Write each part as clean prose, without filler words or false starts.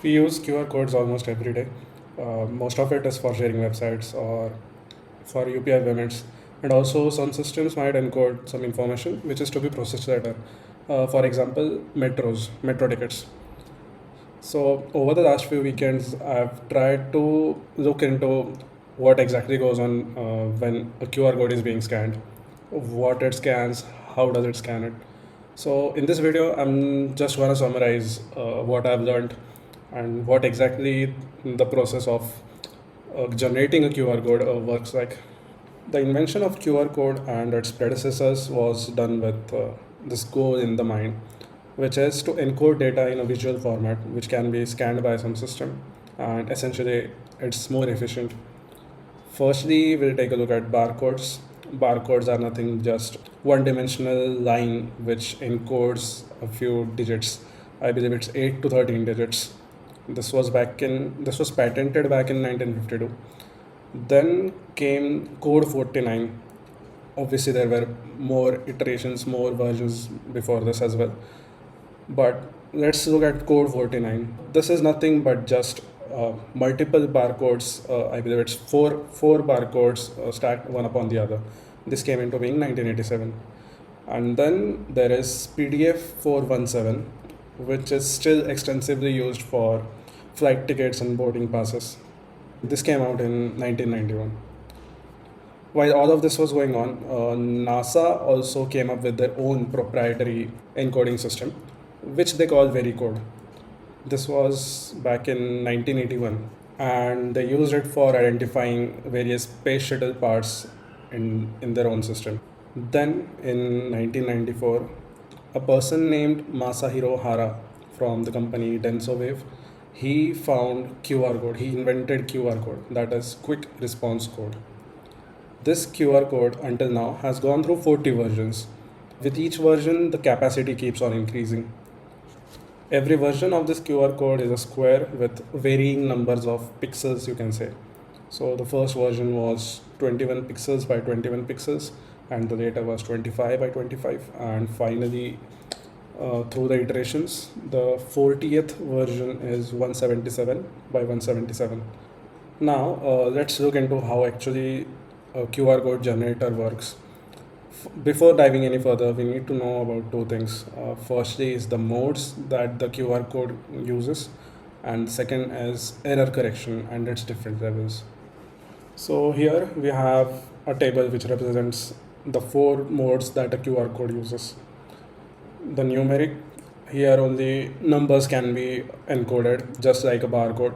We use QR codes almost every day. Most of it is for sharing websites or for UPI payments, and also some systems might encode some information which is to be processed later. For example, metro tickets. So over the last few weekends, I've tried to look into what exactly goes on when a QR code is being scanned, what it scans, how does it scan it. So in this video, I'm just gonna summarize what I've learned and what exactly the process of generating a QR code works like. The invention of QR code and its predecessors was done with this goal in the mind, which is to encode data in a visual format which can be scanned by some system, and essentially it's more efficient. Firstly, we'll take a look at barcodes. Barcodes are nothing just one dimensional line which encodes a few digits. I believe it's 8 to 13 digits. This was patented back in 1952. Then came Code 49. Obviously, there were more iterations, more versions before this as well. But let's look at Code 49. This is nothing but just multiple barcodes. I believe it's four barcodes stacked one upon the other. This came into being 1987. And then there is PDF 417, which is still extensively used for flight tickets and boarding passes. This came out in 1991. While all of this was going on, NASA also came up with their own proprietary encoding system, which they call Vericode. This was back in 1981, and they used it for identifying various space shuttle parts in their own system. Then in 1994, a person named Masahiro Hara from the company DensoWave, he found QR code. He invented QR code, that is quick response code. This QR code until now has gone through 40 versions. With each version, the capacity keeps on increasing. Every version of this QR code is a square with varying numbers of pixels, you can say. So the first version was 21 pixels by 21 pixels, and the later was 25 by 25. And finally, through the iterations, the 40th version is 177 by 177. Now, let's look into how actually a QR code generator works. Before diving any further, we need to know about two things. Firstly, is the modes that the QR code uses, and second is error correction and its different levels. So, here we have a table which represents the four modes that a QR code uses. The numeric, here only numbers can be encoded just like a barcode,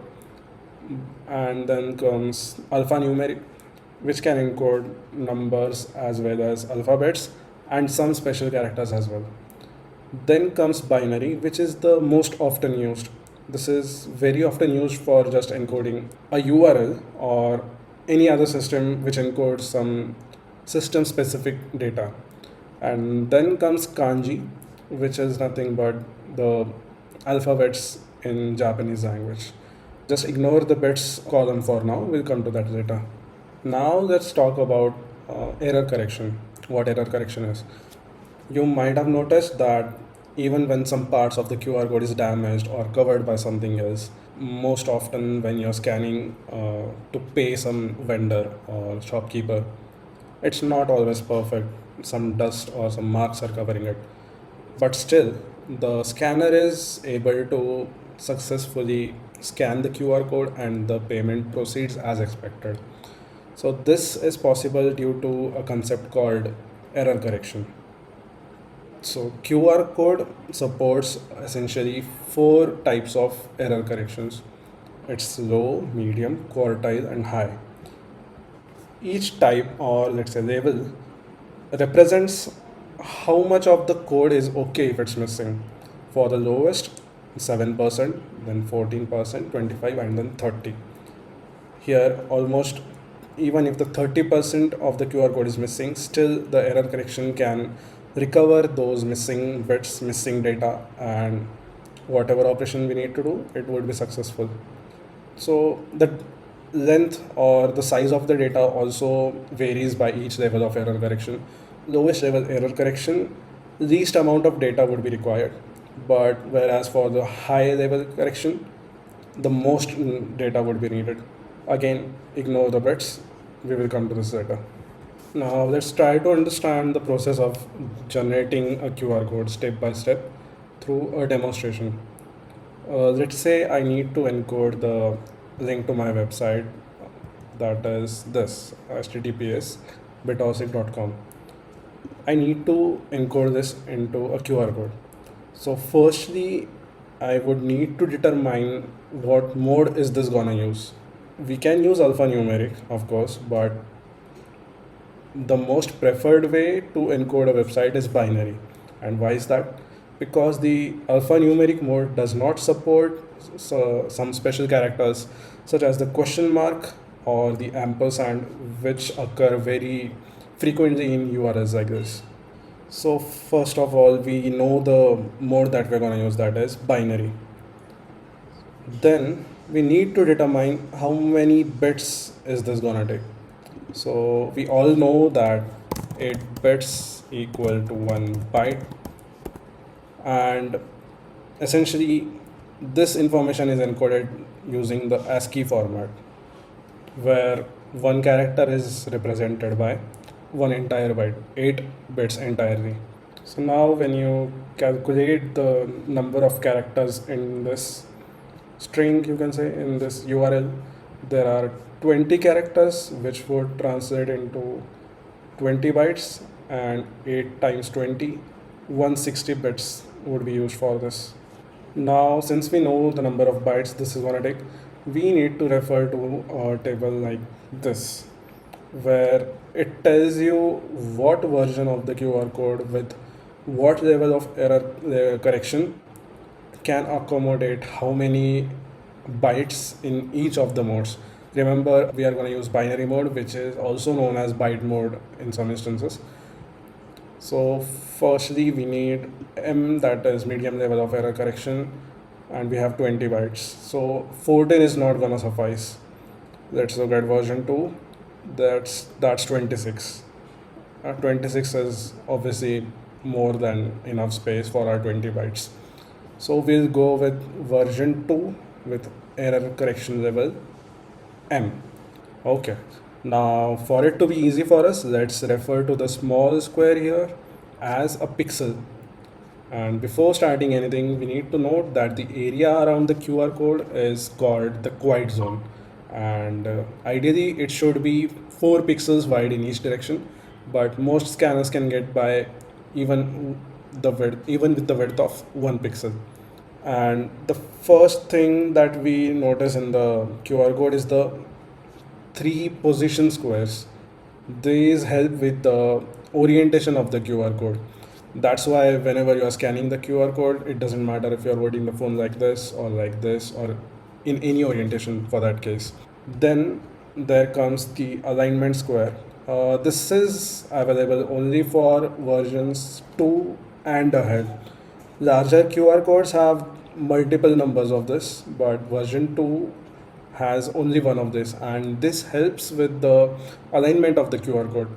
and then comes alphanumeric, which can encode numbers as well as alphabets and some special characters as well. Then comes binary, which is the most often used. This is very often used for just encoding a URL or any other system which encodes some system specific data. And then comes kanji, which is nothing but the alphabets in Japanese language. Just ignore the bits column for now, we'll come to that later. Now let's talk about error correction. What error correction is. You might have noticed that even when some parts of the QR code is damaged or covered by something else, most often when you're scanning to pay some vendor or shopkeeper, it's not always perfect. Some dust or some marks are covering it. But still, the scanner is able to successfully scan the QR code and the payment proceeds as expected. So this is possible due to a concept called error correction. So QR code supports essentially four types of error corrections. It's low, medium, quartile, and high. Each type, or let's say level, represents how much of the code is okay if it's missing. For the lowest, 7%, then 14%, 25, and then 30. Here, almost even if the 30% of the QR code is missing, still the error correction can recover those missing bits, missing data, and whatever operation we need to do, it would be successful. So the length or the size of the data also varies by each level of error correction. Lowest level error correction, least amount of data would be required. But whereas for the high level correction, the most data would be needed. Again, ignore the bits. We will come to this later. Now let's try to understand the process of generating a QR code step by step through a demonstration. Let's say I need to encode the link to my website, that is this https bitosic.com. I need to encode this into a QR code. So firstly, I would need to determine what mode is this gonna use. We can use alphanumeric, of course, but the most preferred way to encode a website is binary. And why is that? Because the alphanumeric mode does not support some special characters such as the question mark or the ampersand, which occur very frequently in URLs like this. So first of all, we know the mode that we're going to use, that is binary. Then we need to determine how many bits is this going to take. So we all know that 8 bits equal to 1 byte, and essentially this information is encoded using the ASCII format, where one character is represented by one entire byte, 8 bits entirely. So now when you calculate the number of characters in this string, you can say in this URL, there are 20 characters, which would translate into 20 bytes, and 8 times 20, 160 bits would be used for this. Now, since we know the number of bytes this is going to take, we need to refer to a table like this, where it tells you what version of the QR code with what level of error correction can accommodate how many bytes in each of the modes. Remember, we are going to use binary mode, which is also known as byte mode in some instances. So firstly, we need M, that is medium level of error correction, and we have 20 bytes. So 14 is not going to suffice. Let's look at version 2. That's 26. 26 is obviously more than enough space for our 20 bytes. So we'll go with version 2 with error correction level M. Okay. Now for it to be easy for us, let's refer to the small square here as a pixel. And before starting anything, we need to note that the area around the QR code is called the quiet zone. And ideally it should be 4 pixels wide in each direction, but most scanners can get by even with the width of 1 pixel. And the first thing that we notice in the QR code is the 3 position squares. These help with the orientation of the QR code. That's why whenever you are scanning the QR code, it doesn't matter if you are holding the phone like this or in any orientation for that case. Then there comes the alignment square. This is available only for versions 2 and ahead. Larger QR codes have multiple numbers of this, but version 2 has only one of this, and this helps with the alignment of the QR code.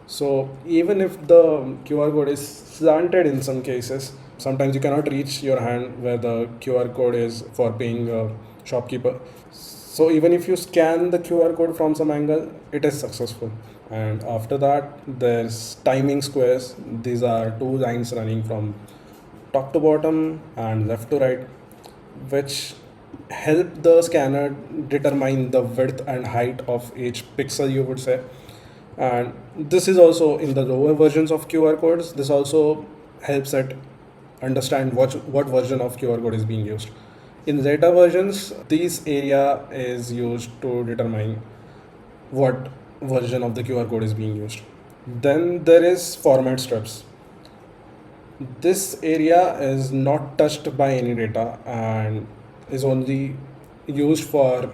So even if the QR code is slanted in some cases, sometimes you cannot reach your hand where the QR code is for paying a shopkeeper. So even if you scan the QR code from some angle, it is successful. And after that, there's timing squares. These are 2 lines running from top to bottom and left to right, which help the scanner determine the width and height of each pixel, you would say. And this is also in the lower versions of QR codes. This also helps it understand what version of QR code is being used. In later versions, this area is used to determine what version of the QR code is being used. Then there is format strips. This area is not touched by any data and is only used for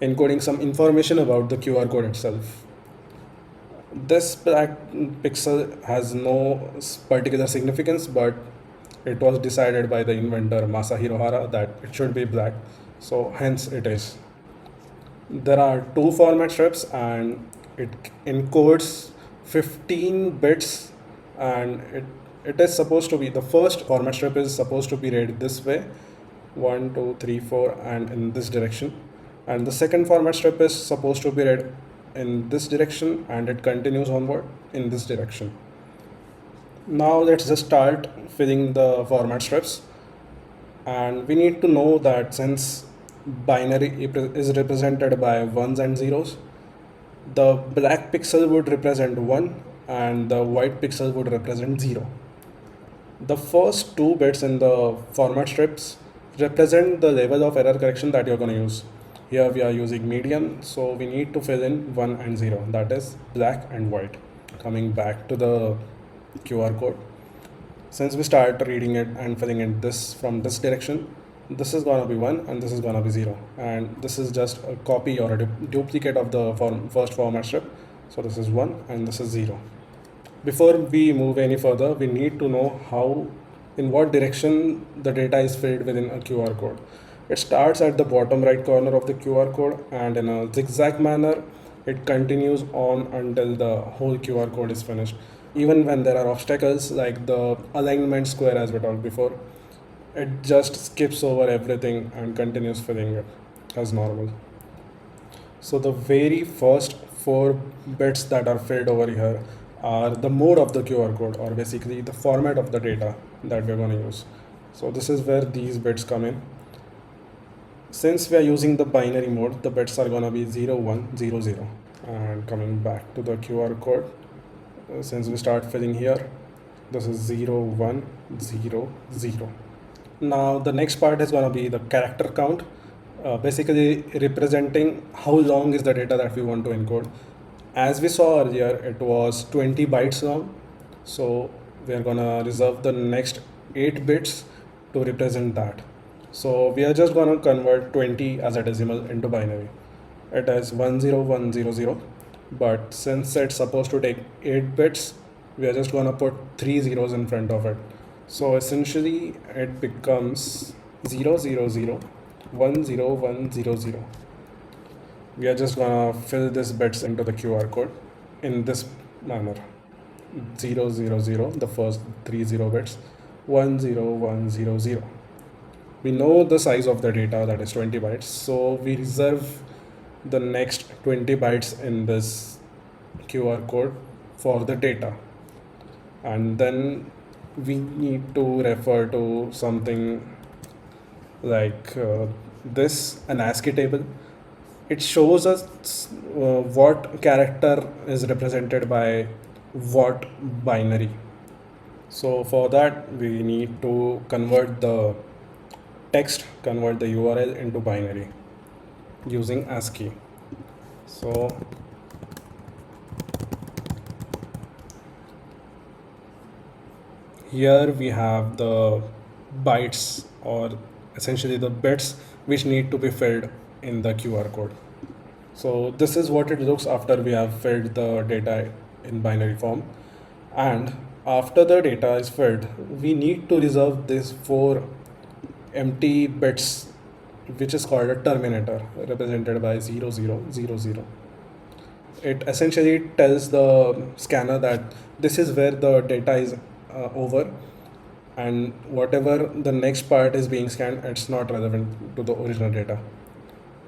encoding some information about the QR code itself. This black pixel has no particular significance, but it was decided by the inventor Masahiro Hara that it should be black, so hence it is. There are 2 format strips and it encodes 15 bits, and it is supposed to be, the first format strip is supposed to be read this way, 1, 2, 3, 4, and in this direction. And the second format strip is supposed to be read in this direction, and it continues onward in this direction. Now let's just start filling the format strips. And we need to know that since binary is represented by ones and zeros, the black pixel would represent 1 and the white pixel would represent 0. The first two bits in the format strips represent the level of error correction that you're going to use. Here we are using median, so we need to fill in 1 and 0, that is black and white. Coming back to the QR code, since we start reading it and filling in this from this direction, this is going to be 1 and this is going to be 0, and this is just a copy or a duplicate of the first format strip. So this is 1 and this is 0. Before we move any further, we need to know how, in what direction the data is filled within a QR code. It starts at the bottom right corner of the QR code, and in a zigzag manner it continues on until the whole QR code is finished. Even when there are obstacles like the alignment square, as we talked before, it just skips over everything and continues filling it as normal. So the very first 4 bits that are filled over here are the mode of the QR code, or basically the format of the data that we're going to use. So this is where these bits come in. Since we are using the binary mode, the bits are going to be 0, 1, 0, 0. And coming back to the QR code, since we start filling here, this is 0, 1, 0, 0. Now the next part is going to be the character count, basically representing how long is the data that we want to encode. As we saw earlier, it was 20 bytes long, so we are going to reserve the next 8 bits to represent that. So we are just going to convert 20 as a decimal into binary. It is 10100, but since it's supposed to take 8 bits, we are just going to put 3 zeros in front of it. So essentially it becomes 000100100. We are just going to fill these bits into the QR code in this manner. 000, the first 30 bits, 10100. We know the size of the data, that is 20 bytes, so we reserve the next 20 bytes in this QR code for the data. And then we need to refer to something like this, an ASCII table. It shows us what character is represented by what binary. So for that we need to convert the URL into binary using ASCII. So here we have the bytes, or essentially the bits which need to be filled in the QR code. So this is what it looks after we have filled the data in binary form. And after the data is filled, we need to reserve these 4 empty bits, which is called a terminator, represented by 0000. It essentially tells the scanner that this is where the data is over, and whatever the next part is being scanned, it's not relevant to the original data.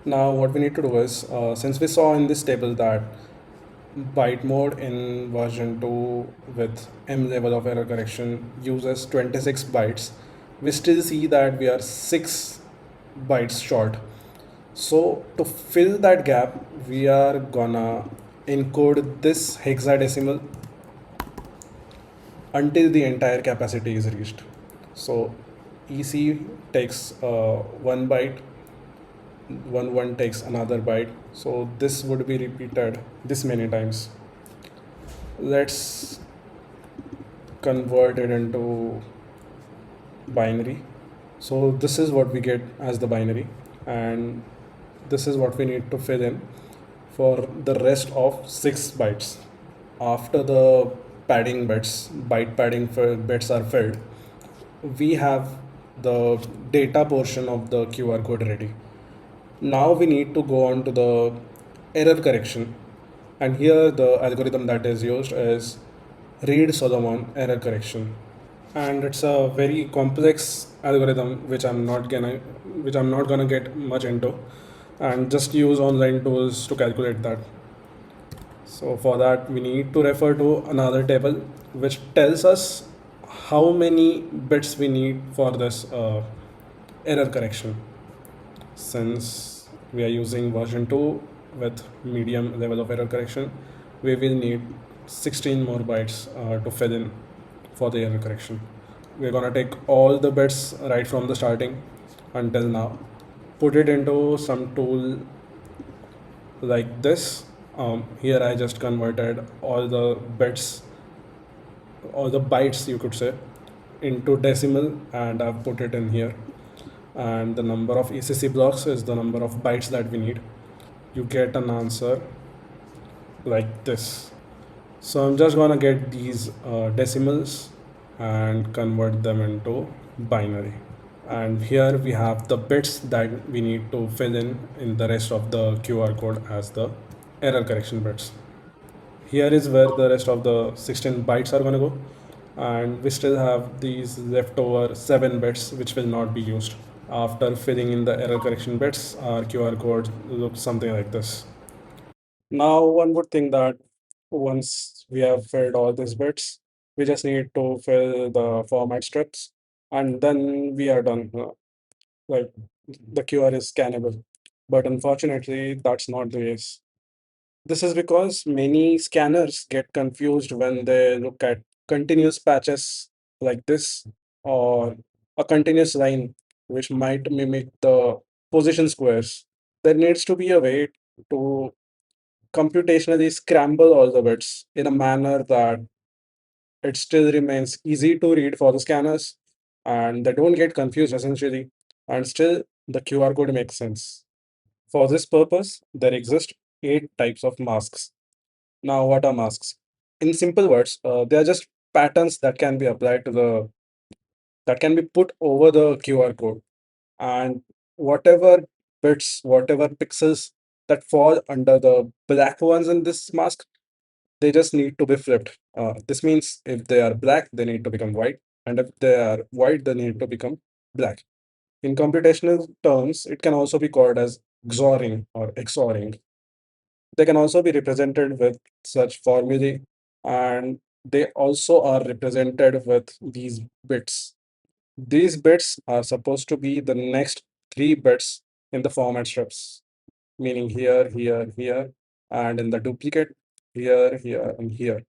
Now what we need to do is, since we saw in this table that byte mode in version 2 with M level of error correction uses 26 bytes, we still see that we are 6 bytes short. So to fill that gap, we are gonna encode this hexadecimal until the entire capacity is reached. So EC takes 1 byte, 1 takes another byte, so this would be repeated this many times. Let's convert it into binary. So this is what we get as the binary, and this is what we need to fill in for the rest of 6 bytes. After the padding bits, byte padding bits are filled, we have the data portion of the QR code ready. Now we need to go on to the error correction, and here the algorithm that is used is Reed-Solomon error correction. and it's a very complex algorithm which I'm not gonna get much into, and just use online tools to calculate that. So for that, we need to refer to another table which tells us how many bits we need for this error correction. Since we are using version 2 with medium level of error correction, we will need 16 more bytes to fill in for the error correction. We're gonna take all the bits right from the starting until now, put it into some tool like this. Here I just converted all the bits, all the bytes you could say, into decimal, and I've put it in here. And the number of ECC blocks is the number of bytes that we need. You get an answer like this. So I'm just gonna get these decimals and convert them into binary. And here we have the bits that we need to fill in the rest of the QR code as the error correction bits. Here is where the rest of the 16 bytes are going to go, and we still have these leftover 7 bits which will not be used. After filling in the error correction bits, our QR code looks something like this. Now one would think that once we have filled all these bits, we just need to fill the format strips, and then we are done. Like, the QR is scannable, but unfortunately that's not the case. This is because many scanners get confused when they look at continuous patches like this, or a continuous line which might mimic the position squares. There needs to be a way to computationally scramble all the bits in a manner that it still remains easy to read for the scanners, and they don't get confused essentially, and still the QR code makes sense. For this purpose, there exist 8 types of masks. Now, what are masks? In simple words, they are just patterns that can be applied to the that can be put over the QR code, and whatever bits, whatever pixels that fall under the black ones in this mask, they just need to be flipped. This means if they are black, they need to become white, and if they are white, they need to become black. In computational terms, it can also be called as XORing or XORing. They can also be represented with such formulae, and they also are represented with these bits. These bits are supposed to be the next 3 bits in the format strips, meaning here, here, here, and in the duplicate, here, here, and here.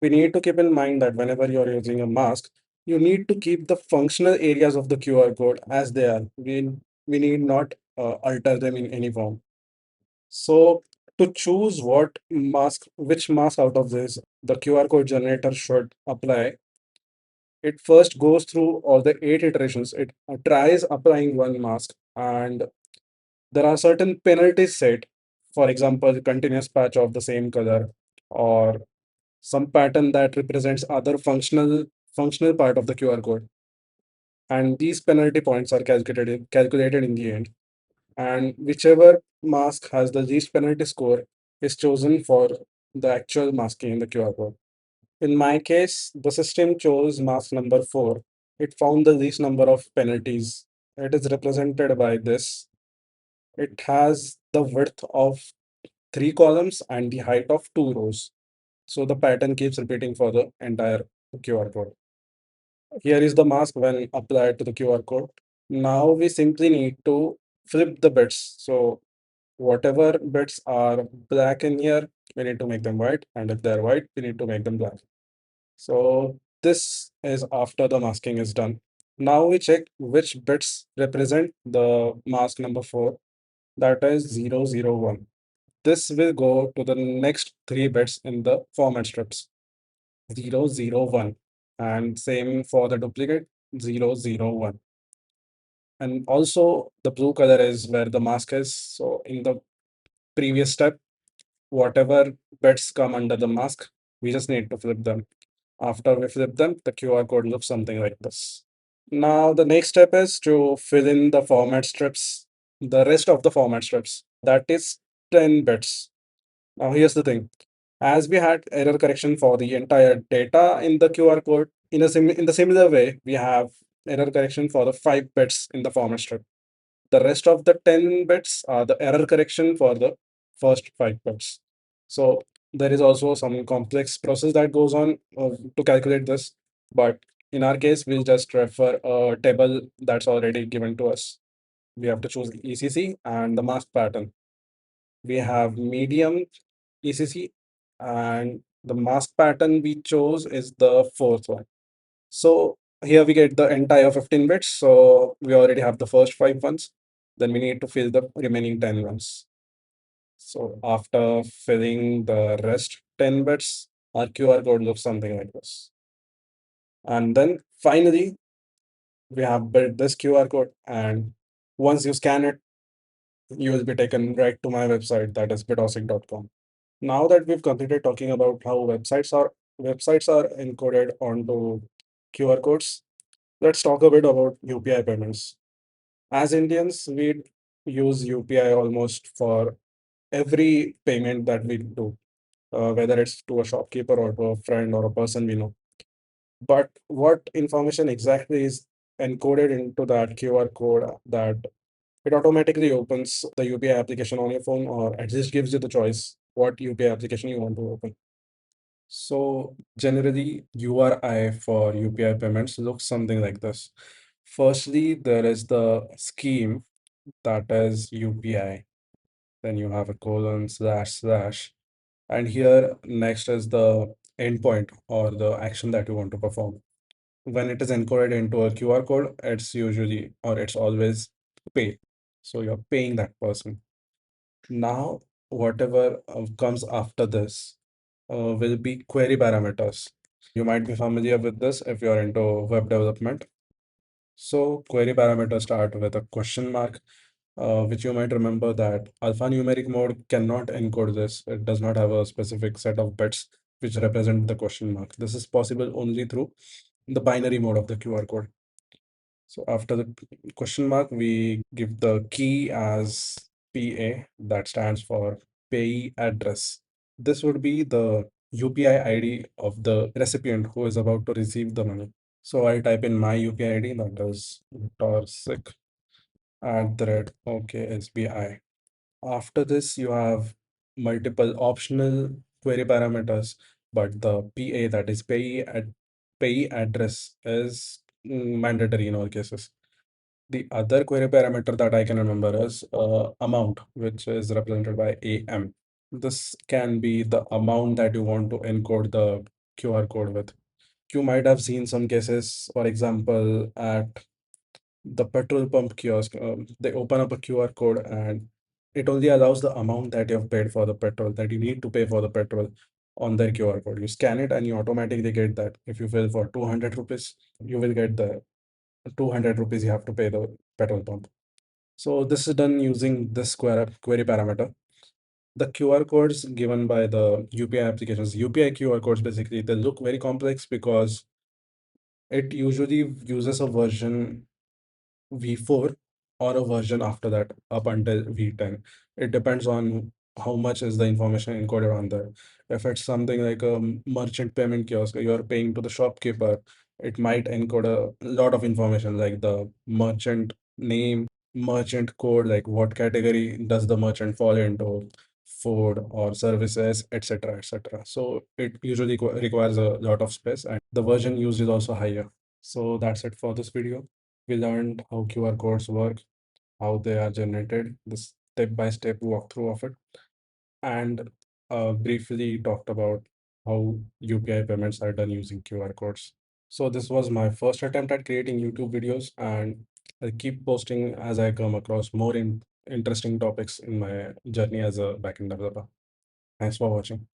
We need to keep in mind that whenever you're using a mask, you need to keep the functional areas of the QR code as they are. We need not alter them in any form. So to choose which mask out of this the QR code generator should apply, it first goes through all the 8 iterations. It tries applying one mask, and there are certain penalties set. For example, continuous patch of the same color, or some pattern that represents other functional part of the QR code. And these penalty points are calculated in the end. And whichever mask has the least penalty score is chosen for the actual masking in the QR code. In my case, the system chose mask number 4. It found the least number of penalties. It is represented by this. It has the width of 3 columns and the height of 2 rows. So the pattern keeps repeating for the entire QR code. Here is the mask when applied to the QR code. Now we simply need to flip the bits. So whatever bits are black in here, we need to make them white, and if they're white, we need to make them black. So this is after the masking is done. Now we check which bits represent the mask number 4, that is 001. This will go to the next 3 bits in the format strips, 001, and same for the duplicate, 001. And also the blue color is where the mask is. So in the previous step, whatever bits come under the mask, we just need to flip them. After we flip them, the QR code looks something like this. Now, the next step is to fill in the format strips, the rest of the format strips. That is 10 bits. Now, here's the thing. As we had error correction for the entire data in the QR code, In the similar way, we have error correction for the 5 bits in the format strip. The rest of the 10 bits are the error correction for the first 5 bits. So there is also some complex process that goes on to calculate this. But in our case, we'll just refer a table that's already given to us. We have to choose ECC and the mask pattern. We have medium ECC, and the mask pattern we chose is the fourth one. So here we get the entire 15 bits. So we already have the first 5 ones. Then we need to fill the remaining 10 ones. So after filling the rest 10 bits, our QR code looks something like this. And then finally, we have built this QR code. And once you scan it, you will be taken right to my website, that is bitosic.com. Now that we've completed talking about how websites are encoded onto QR codes, let's talk a bit about UPI payments. As Indians, we use UPI almost for every payment that we do, whether it's to a shopkeeper or to a friend or a person we know. But what information exactly is encoded into that QR code that it automatically opens the UPI application on your phone, or at least gives you the choice what UPI application you want to open? So generally, URI for UPI payments looks something like this. Firstly, there is the scheme, that is UPI. Then you have a colon slash slash. And here next is the endpoint or the action that you want to perform. When it is encoded into a QR code, it's usually or it's always pay. So you're paying that person. Now, whatever comes after this will be query parameters. You might be familiar with this if you're into web development. So query parameters start with a question mark, which you might remember that alphanumeric mode cannot encode this. It does not have a specific set of bits which represent the question mark. This is possible only through the binary mode of the QR code. So after the question mark, we give the key as PA, that stands for payee address. This would be the UPI ID of the recipient who is about to receive the money. So I type in my UPI ID, that is torsic@OKSBI. After this, you have multiple optional query parameters, but the PA, that is payee address, is mandatory in all cases. The other query parameter that I can remember is amount, which is represented by AM. This can be the amount that you want to encode the QR code with. You might have seen some cases, for example, at the petrol pump kiosk. They open up a QR code and it only allows the amount that you have paid for the petrol, that you need to pay for the petrol on their QR code. You scan it and you automatically get that. If you fill for 200 rupees, you will get the 200 rupees you have to pay the petrol pump. So this is done using this query parameter. The QR codes given by the UPI applications, UPI QR codes, basically, they look very complex because it usually uses a version V4 or a version after that up until V10. It depends on how much is the information encoded on there. If it's something like a merchant payment kiosk, you're paying to the shopkeeper, it might encode a lot of information like the merchant name, merchant code, like what category does the merchant fall into, food or services, etc., etc. So it usually requires a lot of space, and the version used is also higher. So that's it for this video. We learned how QR codes work, how they are generated, the step-by-step walkthrough of it, and briefly talked about how UPI payments are done using QR codes. So this was my first attempt at creating YouTube videos, and I'll keep posting as I come across more interesting topics in my journey as a backend developer. Thanks for watching.